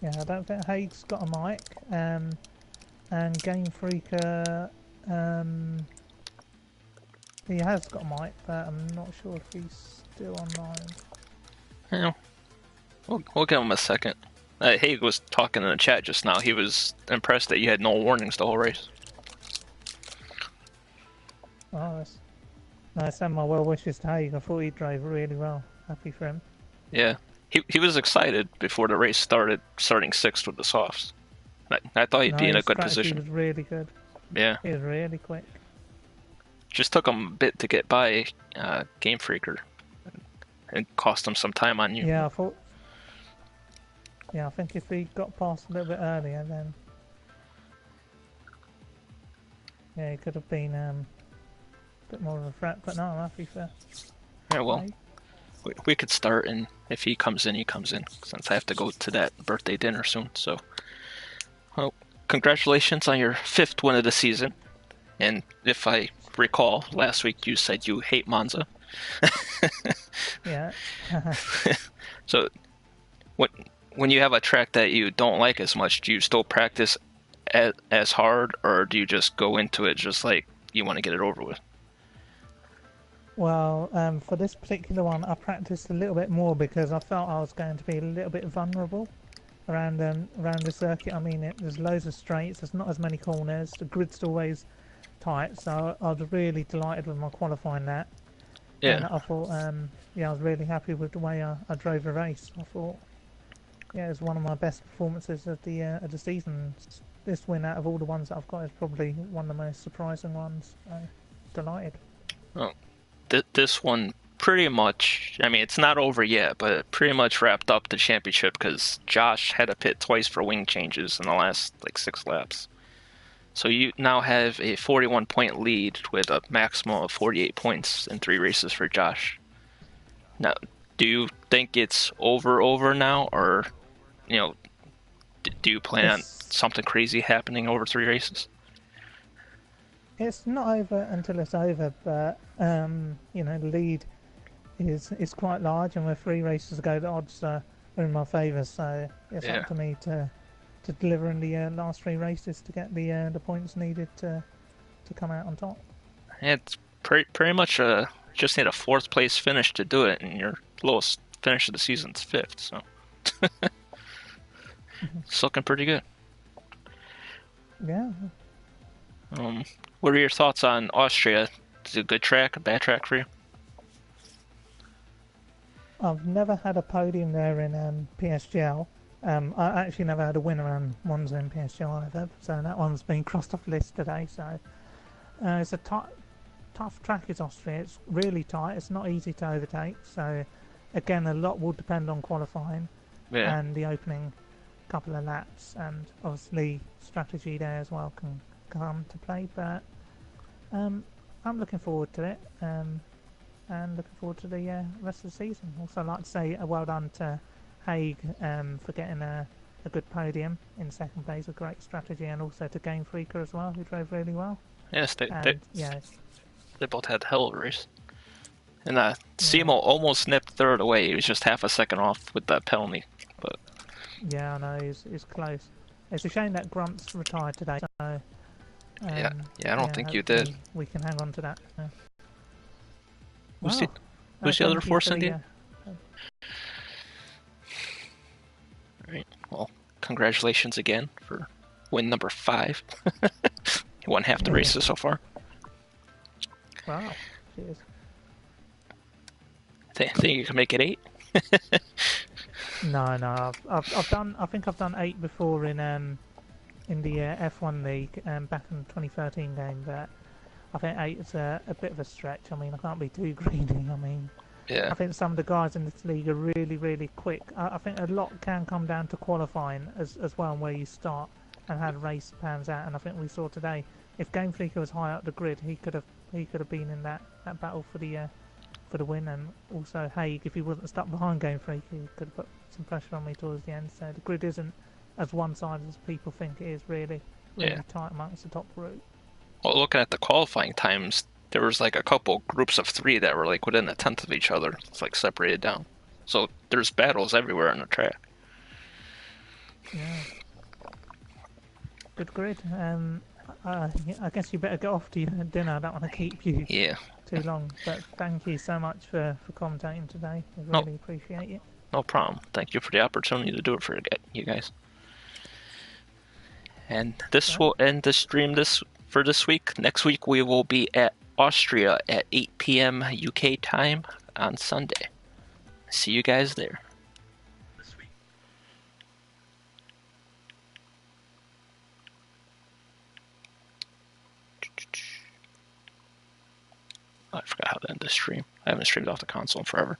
Yeah, I don't think Haig's got a mic. And Game Freaker, he has got a mic, but I'm not sure if he's still online. Yeah, we'll give him a second. Haig was talking in the chat just now. He was impressed that you had no warnings the whole race. Oh, that's nice. Send my well wishes to Haig. I thought he drove really well. Happy for him. Yeah, he was excited before the race started, starting sixth with the softs. I thought he'd be in a good position. He was really good. Yeah, he was really quick. Just took him a bit to get by Game Freaker, and cost him some time on you. Yeah, I think if he got past a little bit earlier, then yeah, he could have been a bit more of a threat. But no, I'm happy for. Yeah, well, we could start, and if he comes in, he comes in. Since I have to go to that birthday dinner soon, so. Well, congratulations on your 5th win of the season. And if I recall, last week you said you hate Monza. Yeah. So, when you have a track that you don't like as much, do you still practice as hard, or do you just go into it just like you want to get it over with? Well, for this particular one, I practiced a little bit more because I felt I was going to be a little bit vulnerable around the circuit. I mean, there's loads of straights. There's not as many corners. The grid's always tight, so I was really delighted with my qualifying that. Yeah. And I thought, I was really happy with the way I drove the race. I thought, yeah, it was one of my best performances of the season. This win out of all the ones that I've got is probably one of the most surprising ones. Delighted. Oh, this one pretty much, I mean, it's not over yet, but it pretty much wrapped up the championship because Josh had to pit twice for wing changes in the last, 6 laps. So you now have a 41-point lead with a maximum of 48 points in 3 races for Josh. Now, do you think it's over now, or, do you plan on something crazy happening over 3 races? It's not over until it's over, but, the lead is quite large, and with 3 races to go, the odds are in my favour, so it's up to me to deliver in the last 3 races to get the points needed to come out on top. Yeah, it's pretty much just need a 4th place finish to do it, and your lowest finish of the season's 5th, so it's looking pretty good. Yeah. What are your thoughts on Austria? Is it a good track, a bad track for you? I've never had a podium there in PSGL. I actually never had a win around Monza in PSGL either, so that one's been crossed off the list today. So it's a tough track is Austria. It's really tight. It's not easy to overtake. So again, a lot will depend on qualifying and the opening couple of laps, and obviously strategy there as well can come to play. But I'm looking forward to it, and looking forward to the rest of the season. Also, I'd like to say a well done to Haig for getting a good podium in 2nd place, a great strategy, and also to Game Freaker as well, who drove really well. Yes, they both had a hell of a race. And Simo almost nipped 3rd away. He was just half a second off with that penalty. But yeah, I know, he's close. It's a shame that Grunt's retired today. So I don't think you did. We can hang on to that. Who's the other force in there? Alright, well, congratulations again for win number 5. He won half the races so far. Wow. Cheers. Think you can make it 8? No, I've done. I think I've done 8 before in the F1 league back in the 2013 game, but I think 8 is a bit of a stretch. I mean, I can't be too greedy. I mean, Yeah. I think some of the guys in this league are really, really quick. I think a lot can come down to qualifying as well, and where you start and how the race pans out. And I think we saw today, if Game Freaker was high up the grid, he could have been in that battle for the win. And also Haig, if he wasn't stuck behind Game Freaker, he could have put some pressure on me towards the end. So the grid isn't as one-sided as people think it is. Really tight amongst the top group. Well, looking at the qualifying times, there was like a couple groups of 3 that were like within a tenth of each other. It's like separated down. So there's battles everywhere on the track. Yeah. Good grid. I guess you better get off to your dinner. I don't want to keep you too long. But thank you so much for commentating today. I really appreciate it. No problem. Thank you for the opportunity to do it for you guys. And this will end the stream for this week. Next week we will be at Austria at 8 p.m. UK time on Sunday. See you guys there. I forgot how to end the stream. I haven't streamed off the console in forever.